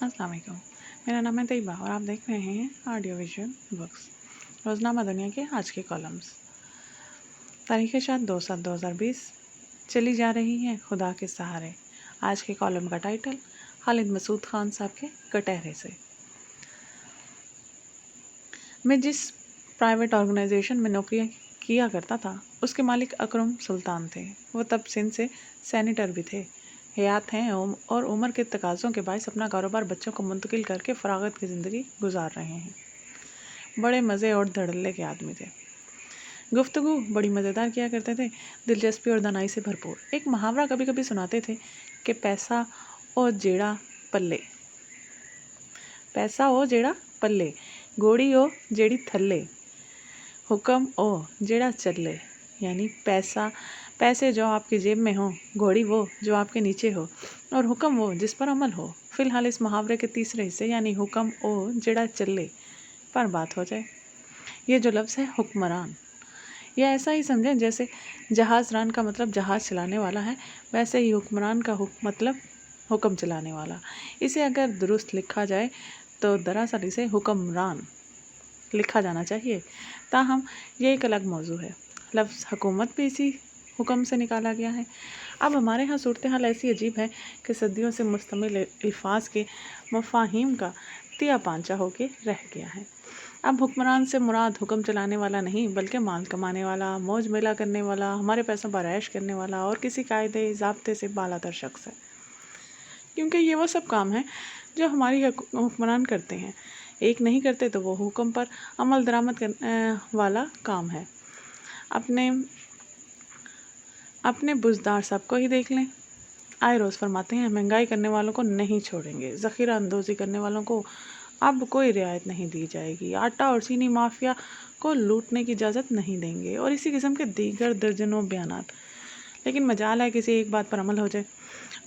अस्सलाम वालेकुम। मेरा नाम है तैयबा और आप देख रहे हैं ऑडियो विजुअल बुक्स। रोज़नामा दुनिया के आज के कॉलम्स। तारीख़ शायद 2/7/2020 चली जा रही है खुदा के सहारे। आज के कॉलम का टाइटल खालिद मसूद खान साहब के कटहरे से। मैं जिस प्राइवेट ऑर्गेनाइजेशन में नौकरी किया करता था उसके मालिक अकरम सुल्तान थे। वो तब सिंध से सेनेटर भी थे। हयात हैं और उम्र के तकाज़ों के बायस अपना कारोबार बच्चों को मुंतकिल करके फ़रागत की ज़िंदगी गुजार रहे हैं। बड़े मज़े और धड़ल्ले के आदमी थे। गुफ्तगू बड़ी मज़ेदार किया करते थे, दिलचस्पी और दानाई से भरपूर। एक मुहावरा कभी कभी सुनाते थे कि पैसा ओ जेड़ा पल्ले, पैसा ओ जेड़ा पल्ले, गोड़ी ओ जेड़ी थल्ले, हुक्म ओ जेड़ा चले। यानी पैसे जो आपकी जेब में हो, घोड़ी वो जो आपके नीचे हो, और हुक्म वो जिस पर अमल हो। फ़िलहाल इस मुहावरे के तीसरे हिस्से यानी हुक्म ओ जेड़ा चले पर बात हो जाए। ये जो लफ्ज़ है हुक्मरान, यह ऐसा ही समझें जैसे जहाज़ रान का मतलब जहाज़ चलाने वाला है, वैसे ही हुक्मरान का मतलब हुक्म चलाने वाला। इसे अगर दुरुस्त लिखा जाए तो दरअसल इसे हुक्मरान लिखा जाना चाहिए। ताहम ये एक अलग मौजू है। लफ्ज़ हुकूमत भी इसी हुक्म से निकाला गया है। अब हमारे यहाँ सूरत हाल ऐसी अजीब है कि सदियों से मुस्तमिल अल्फाज के मफाहिम का तिया पांचा होके रह गया है। अब हुक्मरान से मुराद हुक्म चलाने वाला नहीं बल्कि माल कमाने वाला, मौज मेला करने वाला, हमारे पैसों पर ऐश करने वाला और किसी कायदे ज़ाब्ते से बालातर शख्स है। क्योंकि ये वो सब काम है जो हमारी हुक्मरान करते हैं। एक नहीं करते तो वो हुक्म पर अमल दरामद करने वाला काम है। अपने बुज़दार सबको ही देख लें। आए रोज़ फरमाते हैं महंगाई करने वालों को नहीं छोड़ेंगे, ज़ख़ीरा अंदोज़ी करने वालों को अब कोई रियायत नहीं दी जाएगी, आटा और चीनी माफिया को लूटने की इजाज़त नहीं देंगे, और इसी किस्म के दीगर दर्जनों बयानात। लेकिन मजाल है किसी एक बात पर अमल हो जाए।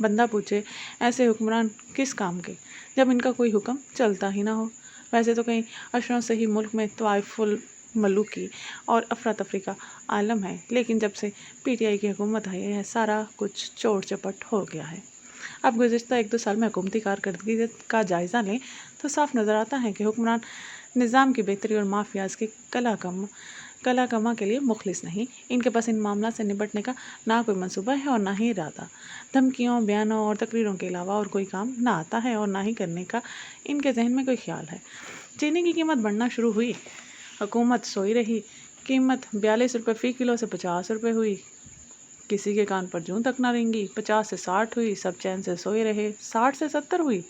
बंदा पूछे ऐसे हुक्मरान किस काम के जब इनका कोई हुक्म चलता ही ना हो। वैसे तो कई अशरों से ही मुल्क में तवाइफुल मलूकी और अफरा तफरी का आलम है, लेकिन जब से पीटीआई की हुकूमत आई है सारा कुछ चौड़ चपट हो गया है। अब गुज़िश्ता 1-2 साल में हुकूमती कारकर्दगी का जायज़ा लें तो साफ नज़र आता है कि हुक्मरान निज़ाम की बेहतरी और माफियाज की कला कमा के लिए मुखलिस नहीं। इनके पास इन मामला से निपटने का ना कोई मंसूबा है और ना ही इरादा। धमकियों, बयानों और तकरीरों के अलावा और कोई काम ना आता है और ना ही करने का इनके जहन में कोई ख्याल है। चीनी की कीमत बढ़ना शुरू हुई, हुकूमत सोई रही। कीमत 42 रुपये फ़ी किलो से 50 रुपये हुई। किसी के कान पर जूं तक ना रेंगी। 50 से 60 हुई, सब चैन से सोए रहे। 60 से 70 हुई,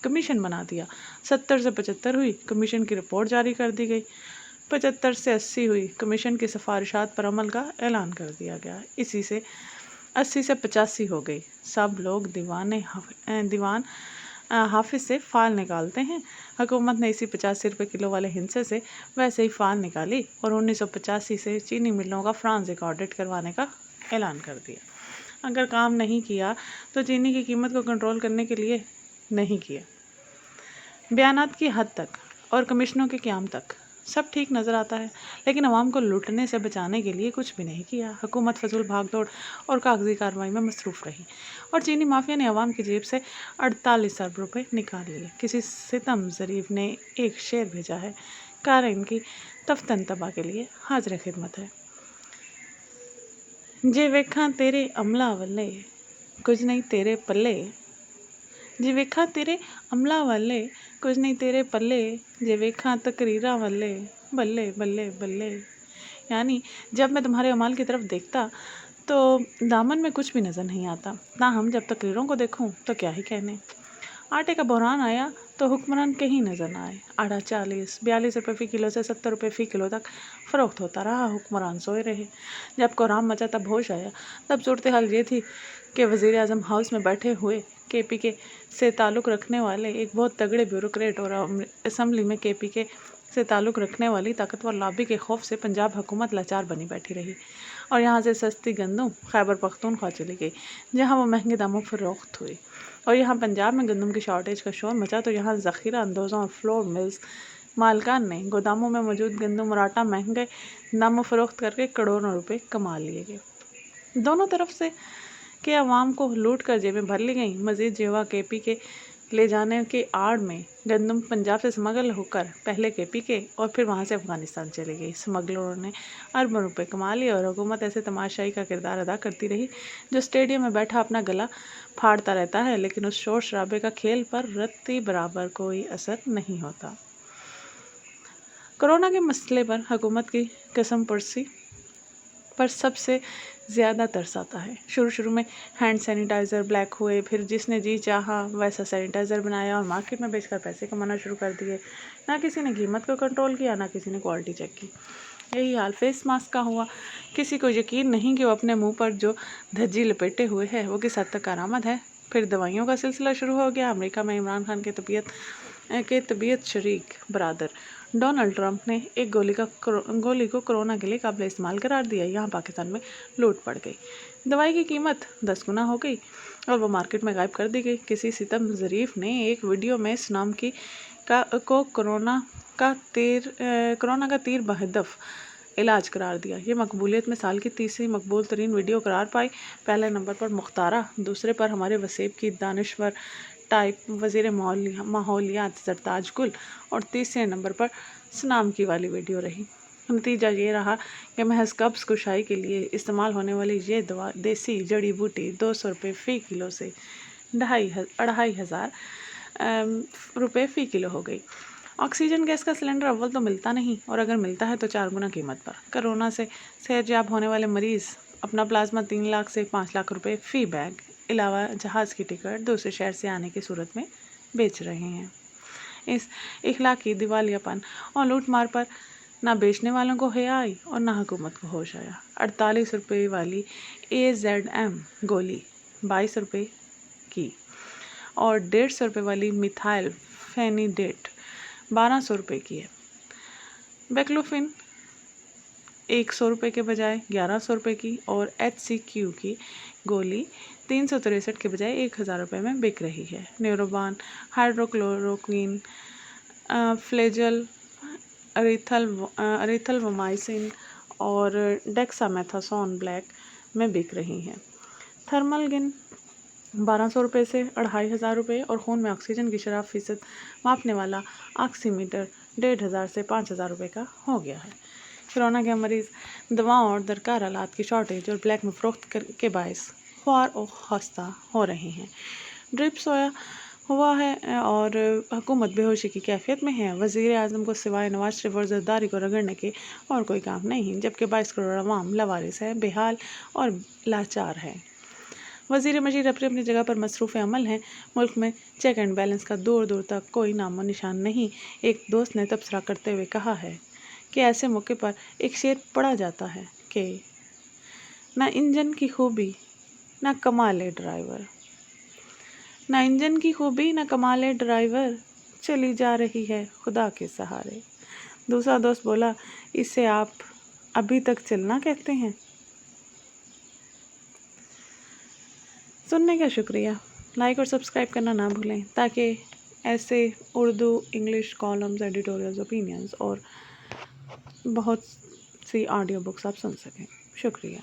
कमीशन बना दिया। 70 से 75 हुई, कमीशन की रिपोर्ट जारी कर दी गई। 75 से 80 हुई, कमीशन की सिफारिशात पर अमल का ऐलान कर दिया गया। इसी से 80 से 85 हो गई। सब लोग दीवान हाफिज से फाल निकालते हैं। हुकूमत ने इसी 85 रुपये किलो वाले हिंसे से वैसे ही फाल निकाली और 1985 से चीनी मिलों का फ्रांसिक ऑडिट करवाने का ऐलान कर दिया। अगर काम नहीं किया तो चीनी की कीमत को कंट्रोल करने के लिए नहीं किया। बयानात की हद तक और कमिश्नों के क़याम तक सब ठीक नज़र आता है, लेकिन आवाम को लूटने से बचाने के लिए कुछ भी नहीं किया। हुकूमत फजूल भागदौड़ और कागजी कार्रवाई में मसरूफ़ रही और चीनी माफिया ने आवाम की जेब से 48 अरब रुपये निकाल लिए। किसी सितम ज़रीफ़ ने एक शेर भेजा है, कार इनकी तफ्तन तबाह के लिए हाजिर खिदमत है। जे वेखा तेरे अमला वल्ले कुछ नहीं तेरे पल्ले, जे वेखा तेरे अमला वाले कुछ नहीं तेरे पल्ले, जे वेखा तकरीरा वाले बल्ले बल्ले बल्ले। यानी जब मैं तुम्हारे अमाल की तरफ देखता तो दामन में कुछ भी नज़र नहीं आता, ताहम जब तकरीरों को देखूं तो क्या ही कहने। आटे का बहरान आया तो हुक्मरान कहीं नज़र ना आए। आटा 42 रुपये फ़ी किलो से 70 रुपये फ़ी किलो तक फ़रोख्त होता रहा। हुक्मरान सोए रहे। जब कोहराम मचा तब होश आया। तब सूरत हाल ये थी कि वज़ीर आज़म हाउस में बैठे हुए KPK से ताल्लुक़ रखने वाले एक बहुत तगड़े ब्यूरोक्रेट और असम्बली में KPK से ताल्लुक़ रखने वाली ताकतवर लॉबी के खौफ से पंजाब हुकूमत लाचार बनी बैठी रही और यहाँ से सस्ती गंदम खैबर पख्तूनख्वा चली गई जहाँ वो महंगे दामों पर फ़रोख्त हुई। और यहाँ पंजाब में गंदम की शॉर्टेज का शोर मचा तो यहाँ ज़ख़ीरा अंदोज़ों और फ्लोर मिल्स मालकान ने गोदामों में मौजूद गंदम और आटा महंगे दामों फ़रोख्त करके करोड़ों रुपए कमा लिए गए। दोनों तरफ से के अवाम को लूट कर जेबें भर ली गईं। मज़ीद जेवा KPK ले जाने की आड़ में गंदम पंजाब से स्मगल होकर पहले केपी के और फिर वहां से अफगानिस्तान चली गई। स्मगलरों ने अरबों रुपए कमा लिए और हुकूमत ऐसे तमाशाई का किरदार अदा करती रही जो स्टेडियम में बैठा अपना गला फाड़ता रहता है, लेकिन उस शोर शराबे का खेल पर रत्ती बराबर कोई असर नहीं होता। कोरोना के मसले पर हुकूमत की कसम पुरसी पर सबसे ज़्यादा तरस आता है। शुरू में हैंड सैनिटाइज़र ब्लैक हुए, फिर जिसने जी चाहा वैसा सैनिटाइज़र बनाया और मार्केट में बेचकर पैसे कमाना शुरू कर दिए। ना किसी ने कीमत को कंट्रोल किया, ना किसी ने क्वालिटी चेक की। यही हाल फेस मास्क का हुआ। किसी को यकीन नहीं कि वो अपने मुंह पर जो धज्जी लपेटे हुए है वो किस हद तक कारामद है। फिर दवाइयों का सिलसिला शुरू हो गया। अमेरिका में इमरान खान के तबीयत शरीक बरादर डोनाल्ड ट्रंप ने एक गोली को कोरोना के लिए काबिल इस्तेमाल करार दिया। यहाँ पाकिस्तान में लूट पड़ गई। दवाई की कीमत 10 गुना हो गई और वो मार्केट में गायब कर दी गई। किसी सितम ज़रीफ ने एक वीडियो में सुनाम की को कोरोना का तीर बहदफ इलाज करार दिया। ये मकबूलियत में साल की तीसरी मकबूल तरीन वीडियो करार पाई। पहले नंबर पर मुख्तारा, दूसरे पर हमारे वसेब की दानिश्वर टाइप वज़ीर माहौलियात सरताज गुल और तीसरे नंबर पर सुनाम की वाली वीडियो रही। नतीजा ये रहा कि महज कब्ज़ कुशाई के लिए इस्तेमाल होने वाली ये दवा देसी जड़ी बूटी 200 रुपये फ़ी किलो से 2,500 रुपये फ़ी किलो हो गई। ऑक्सीजन गैस का सिलेंडर अव्वल तो मिलता नहीं और अगर मिलता है तो 4 गुना कीमत पर। कोरोना से सेहतयाब होने वाले मरीज़ अपना प्लाज्मा 3 लाख से 5 लाख रुपए फ़ी बैग अलावा जहाज़ की टिकट दूसरे शहर से आने की सूरत में बेच रहे हैं। इस इखलाकी दिवालियापन और लूट मार पर ना बेचने वालों को हिया आई और ना हुकूमत को होश आया। 48 रुपये वाली AZM गोली 22 रुपये की और 150 रुपये वाली मिथाइल फेनिडेट 1200 रुपये की है। बेक्लोफिन 100 रुपये के बजाय 1100 रुपये की और HCQ की गोली 363 के बजाय 1000 रुपये में बिक रही है। न्यूरोबान, हाइड्रोक्लोरोक्विन, फ्लेजल, अरिथलवमाइसिन और डेक्सामेथासोन ब्लैक में बिक रही हैं। थर्मलगिन 1200 रुपये से 2500 रुपये और खून में ऑक्सीजन की शराब फीसद मापने वाला ऑक्सीमीटर 1500 से 5000 रुपये का हो गया है। कोरोना के मरीज़ दवाओं और दरकार आलात की शॉर्टेज और ब्लैक में फ़रोख्त के बायस ख्वार और खस्ता हो रहे हैं। ड्रिप सोया हुआ है और हुकूमत बेहोशी की कैफियत में है। वज़ीर आज़म को सिवाय नवाज शरीफ और ज़रदारी को रगड़ने के और कोई काम नहीं, जबकि 22 करोड़ अवाम लवारिस है, बेहाल और लाचार है। वज़ीर मजीद अपनी अपनी जगह पर मसरूफ़ अमल हैं। मुल्क में चेक एंड बैलेंस का दूर दूर तक कोई नामो निशान नहीं। एक दोस्त ने तबसरा करते हुए कहा है कि ऐसे मौके पर एक शेर पढ़ा जाता है कि ना इंजन की खूबी ना कमाले ड्राइवर, ना इंजन की खूबी ना कमाले ड्राइवर, चली जा रही है खुदा के सहारे। दूसरा दोस्त बोला, इसे आप अभी तक चलना कहते हैं। सुनने का शुक्रिया। लाइक और सब्सक्राइब करना ना भूलें ताकि ऐसे Urdu, English columns, editorials, opinions और बहुत सी ऑडियो बुक्स आप सुन सकें। शुक्रिया।